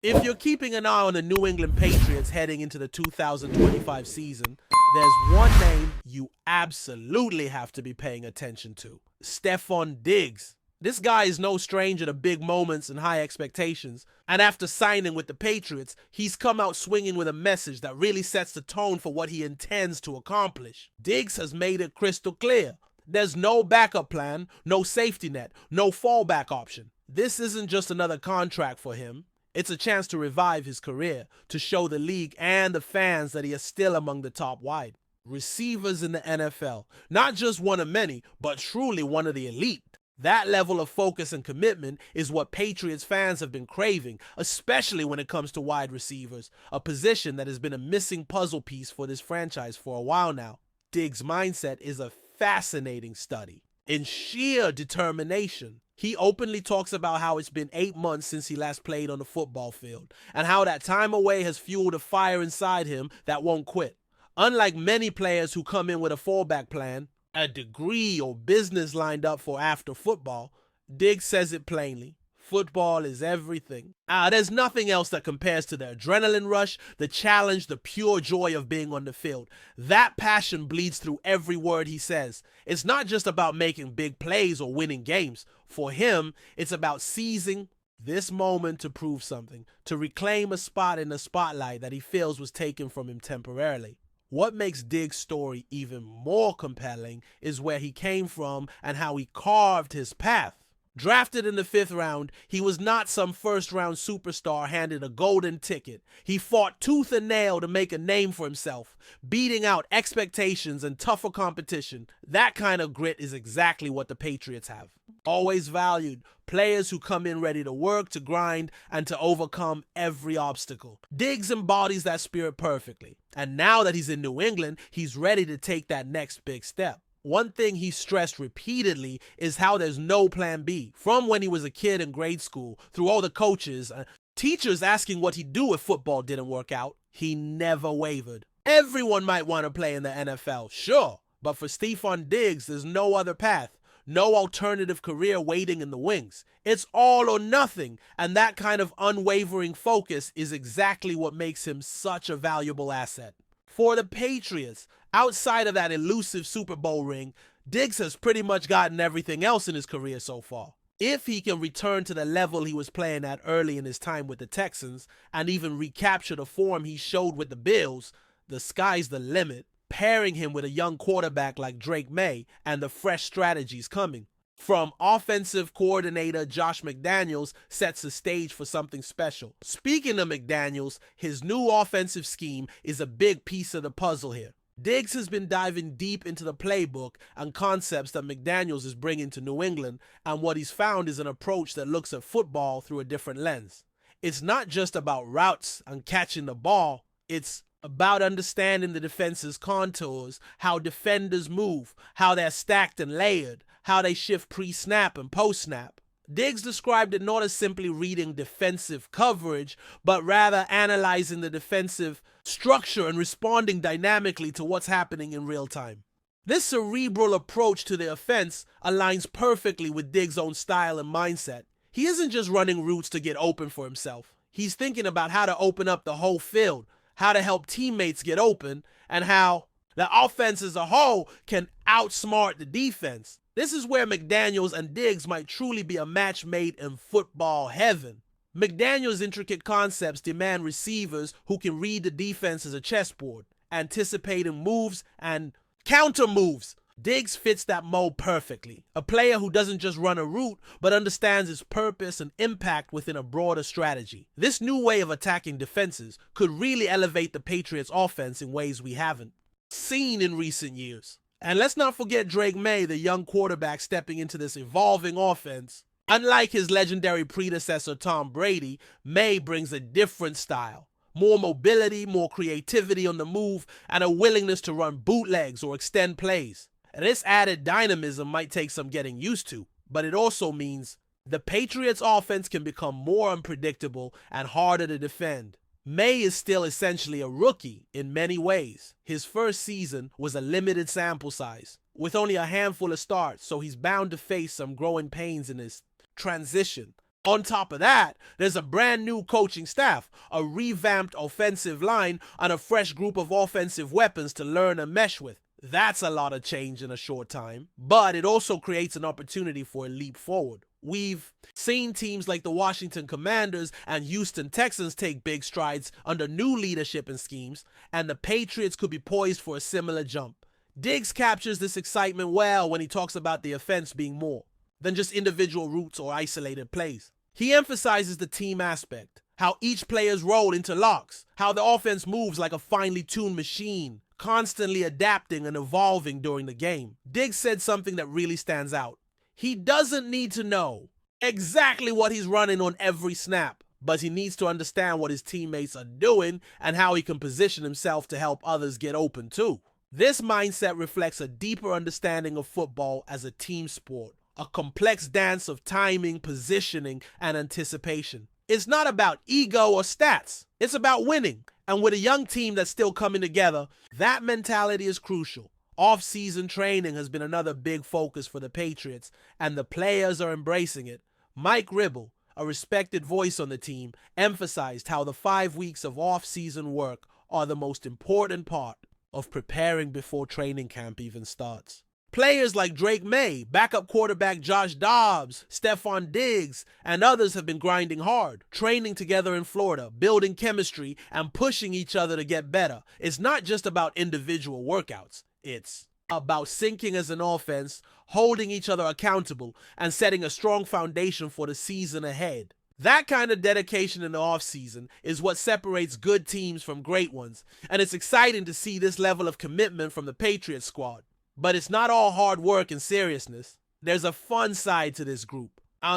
If you're keeping an eye on the New England Patriots heading into the 2025 season, there's one name you absolutely have to be paying attention to: Stefon Diggs. This guy is no stranger to big moments and high expectations, and after signing with the Patriots, he's come out swinging with a message that really sets the tone for what he intends to accomplish. Diggs has made it crystal clear: there's no backup plan, no safety net, no fallback option. This isn't just another contract for him. It's a chance to revive his career, to show the league and the fans that he is still among the top wide receivers in the NFL. Not just one of many, but truly one of the elite. That level of focus and commitment is what Patriots fans have been craving, especially when it comes to wide receivers, a position that has been a missing puzzle piece for this franchise for a while now. Diggs' mindset is a fascinating study. In sheer determination, he openly talks about how it's been 8 months since he last played on the football field, and how that time away has fueled a fire inside him that won't quit. Unlike many players who come in with a fallback plan, a degree or business lined up for after football, Diggs says it plainly: football is everything. There's nothing else that compares to the adrenaline rush, the challenge, the pure joy of being on the field. That passion bleeds through every word he says. It's not just about making big plays or winning games. For him, it's about seizing this moment to prove something, to reclaim a spot in the spotlight that he feels was taken from him temporarily. What makes Diggs' story even more compelling is where he came from and how he carved his path. Drafted in the 5th round, he was not some first-round superstar handed a golden ticket. He fought tooth and nail to make a name for himself, beating out expectations and tougher competition. That kind of grit is exactly what the Patriots have always valued: players who come in ready to work, to grind, and to overcome every obstacle. Diggs embodies that spirit perfectly, and now that he's in New England, he's ready to take that next big step. One thing he stressed repeatedly is how there's no plan B. From when he was a kid in grade school, through all the coaches, teachers asking what he'd do if football didn't work out, he never wavered. Everyone might want to play in the NFL, sure, but for Stefon Diggs, there's no other path. No alternative career waiting in the wings. It's all or nothing, and that kind of unwavering focus is exactly what makes him such a valuable asset. For the Patriots, outside of that elusive Super Bowl ring, Diggs has pretty much gotten everything else in his career so far. If he can return to the level he was playing at early in his time with the Texans, and even recapture the form he showed with the Bills, the sky's the limit. Pairing him with a young quarterback like Drake May and the fresh strategies coming from offensive coordinator Josh McDaniels sets the stage for something special. Speaking of McDaniels, his new offensive scheme is a big piece of the puzzle here. Diggs has been diving deep into the playbook and concepts that McDaniels is bringing to New England, and what he's found is an approach that looks at football through a different lens. It's not just about routes and catching the ball, it's about understanding the defense's contours, how defenders move, how they're stacked and layered, how they shift pre-snap and post-snap. Diggs described it not as simply reading defensive coverage, but rather analyzing the defensive structure and responding dynamically to what's happening in real time. This cerebral approach to the offense aligns perfectly with Diggs' own style and mindset. He isn't just running routes to get open for himself. He's thinking about how to open up the whole field, how to help teammates get open, and how the offense as a whole can outsmart the defense. This is where McDaniels and Diggs might truly be a match made in football heaven. McDaniels' intricate concepts demand receivers who can read the defense as a chessboard, anticipating moves and counter moves. Diggs fits that mold perfectly. A player who doesn't just run a route, but understands its purpose and impact within a broader strategy. This new way of attacking defenses could really elevate the Patriots' offense in ways we haven't seen in recent years. And let's not forget Drake May, the young quarterback stepping into this evolving offense. Unlike his legendary predecessor Tom Brady, May brings a different style. More mobility, more creativity on the move, and a willingness to run bootlegs or extend plays. And this added dynamism might take some getting used to, but it also means the Patriots' offense can become more unpredictable and harder to defend. May is still essentially a rookie in many ways. His first season was a limited sample size, with only a handful of starts, so he's bound to face some growing pains in his transition. On top of that, there's a brand new coaching staff, a revamped offensive line, and a fresh group of offensive weapons to learn and mesh with. That's a lot of change in a short time, but it also creates an opportunity for a leap forward. We've seen teams like the Washington Commanders and Houston Texans take big strides under new leadership and schemes, and the Patriots could be poised for a similar jump. Diggs captures this excitement well when he talks about the offense being more than just individual routes or isolated plays. He emphasizes the team aspect, how each player's role interlocks, how the offense moves like a finely tuned machine, constantly adapting and evolving during the game. Diggs said something that really stands out. He doesn't need to know exactly what he's running on every snap, but he needs to understand what his teammates are doing and how he can position himself to help others get open too. This mindset reflects a deeper understanding of football as a team sport, a complex dance of timing, positioning, and anticipation. It's not about ego or stats. It's about winning. And with a young team that's still coming together, that mentality is crucial. Off-season training has been another big focus for the Patriots, and the players are embracing it. Mike Ribble, a respected voice on the team, emphasized how the 5 weeks of off-season work are the most important part of preparing before training camp even starts. Players like Drake May, backup quarterback Josh Dobbs, Stefon Diggs, and others have been grinding hard, training together in Florida, building chemistry, and pushing each other to get better. It's not just about individual workouts. It's about syncing as an offense, holding each other accountable, and setting a strong foundation for the season ahead. That kind of dedication in the offseason is what separates good teams from great ones, and it's exciting to see this level of commitment from the Patriots squad. But it's not all hard work and seriousness. There's a fun side to this group.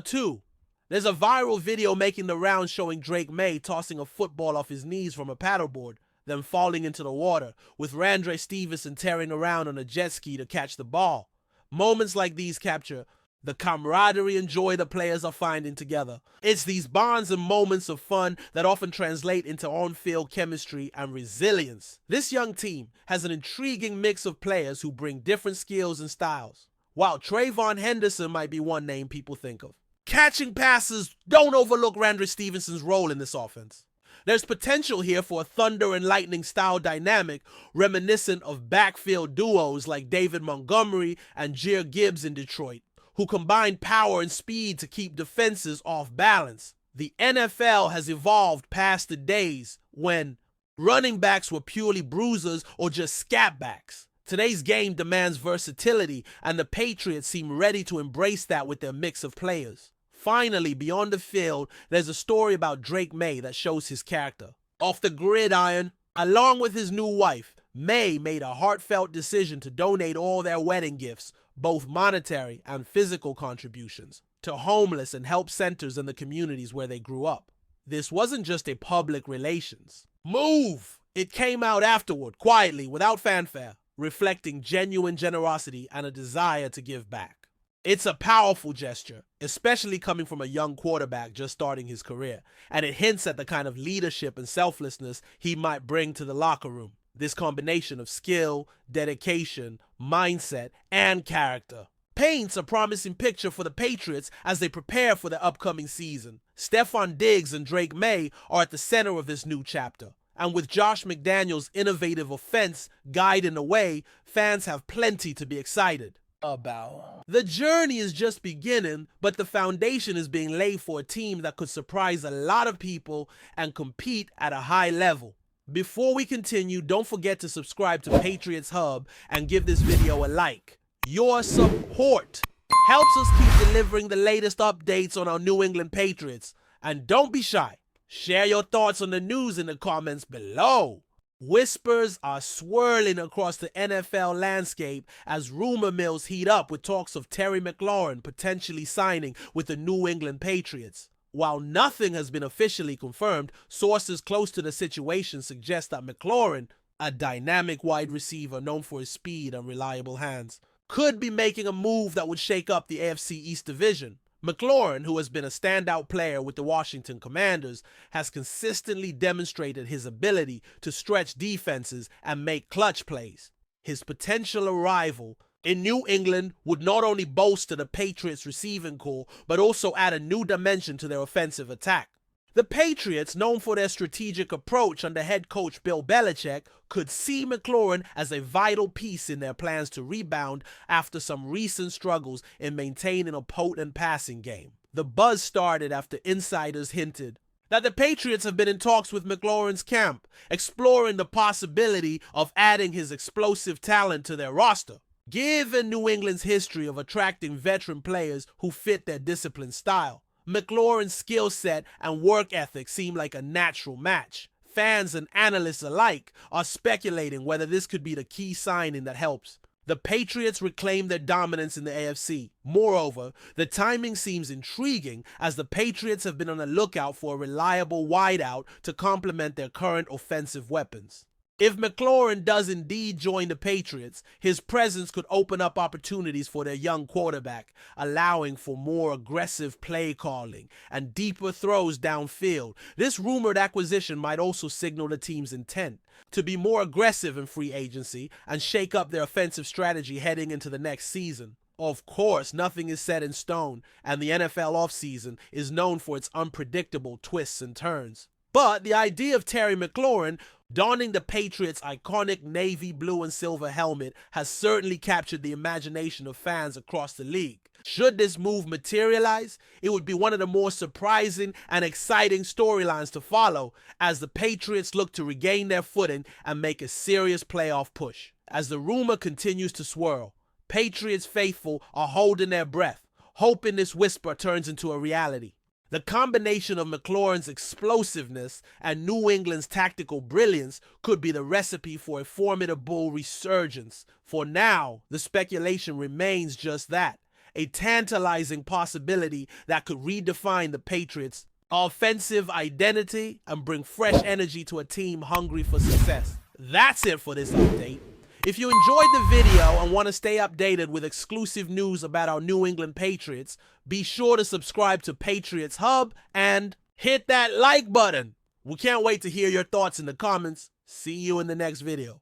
Two, there's a viral video making the rounds showing Drake May tossing a football off his knees from a paddleboard, then falling into the water, with Randre Stevenson tearing around on a jet ski to catch the ball. Moments like these capture the camaraderie and joy the players are finding together. It's these bonds and moments of fun that often translate into on-field chemistry and resilience. This young team has an intriguing mix of players who bring different skills and styles. While Trayvon Henderson might be one name people think of, catching passes, don't overlook Randre Stevenson's role in this offense. There's potential here for a thunder and lightning style dynamic reminiscent of backfield duos like David Montgomery and Jahmyr Gibbs in Detroit, who combine power and speed to keep defenses off balance. The NFL has evolved past the days when running backs were purely bruisers or just scat backs. Today's game demands versatility, and the Patriots seem ready to embrace that with their mix of players. Finally, beyond the field, there's a story about Drake May that shows his character. Off the gridiron, along with his new wife, May made a heartfelt decision to donate all their wedding gifts, both monetary and physical contributions, to homeless and help centers in the communities where they grew up. This wasn't just a public relations move. It came out afterward, quietly, without fanfare, reflecting genuine generosity and a desire to give back. It's a powerful gesture, especially coming from a young quarterback just starting his career, and it hints at the kind of leadership and selflessness he might bring to the locker room. This combination of skill, dedication, mindset, and character paints a promising picture for the Patriots as they prepare for the upcoming season. Stefon Diggs and Drake May are at the center of this new chapter, and with Josh McDaniels' innovative offense guiding the way, fans have plenty to be excited about. The journey is just beginning, but the foundation is being laid for a team that could surprise a lot of people and compete at a high level. Before we continue, don't forget to subscribe to Patriots Hub and give this video a like. Your support helps us keep delivering the latest updates on our New England Patriots. And don't be shy. Share your thoughts on the news in the comments below. Whispers are swirling across the NFL landscape as rumor mills heat up with talks of Terry McLaurin potentially signing with the New England Patriots. While nothing has been officially confirmed, sources close to the situation suggest that McLaurin, a dynamic wide receiver known for his speed and reliable hands, could be making a move that would shake up the AFC East division. McLaurin, who has been a standout player with the Washington Commanders, has consistently demonstrated his ability to stretch defenses and make clutch plays. His potential arrival in New England would not only bolster the Patriots' receiving core, but also add a new dimension to their offensive attack. The Patriots, known for their strategic approach under head coach Bill Belichick, could see McLaurin as a vital piece in their plans to rebound after some recent struggles in maintaining a potent passing game. The buzz started after insiders hinted that the Patriots have been in talks with McLaurin's camp, exploring the possibility of adding his explosive talent to their roster. Given New England's history of attracting veteran players who fit their disciplined style, McLaurin's skill set and work ethic seem like a natural match. Fans and analysts alike are speculating whether this could be the key signing that helps the Patriots reclaim their dominance in the AFC. Moreover, the timing seems intriguing as the Patriots have been on the lookout for a reliable wideout to complement their current offensive weapons. If McLaurin does indeed join the Patriots, his presence could open up opportunities for their young quarterback, allowing for more aggressive play calling and deeper throws downfield. This rumored acquisition might also signal the team's intent to be more aggressive in free agency and shake up their offensive strategy heading into the next season. Of course, nothing is set in stone, and the NFL offseason is known for its unpredictable twists and turns. But the idea of Terry McLaurin donning the Patriots' iconic navy blue and silver helmet has certainly captured the imagination of fans across the league. Should this move materialize, it would be one of the more surprising and exciting storylines to follow as the Patriots look to regain their footing and make a serious playoff push. As the rumor continues to swirl, Patriots faithful are holding their breath, hoping this whisper turns into a reality. The combination of McLaurin's explosiveness and New England's tactical brilliance could be the recipe for a formidable resurgence. For now, the speculation remains just that, a tantalizing possibility that could redefine the Patriots' offensive identity and bring fresh energy to a team hungry for success. That's it for this update. If you enjoyed the video and want to stay updated with exclusive news about our New England Patriots, be sure to subscribe to Patriots Hub and hit that like button. We can't wait to hear your thoughts in the comments. See you in the next video.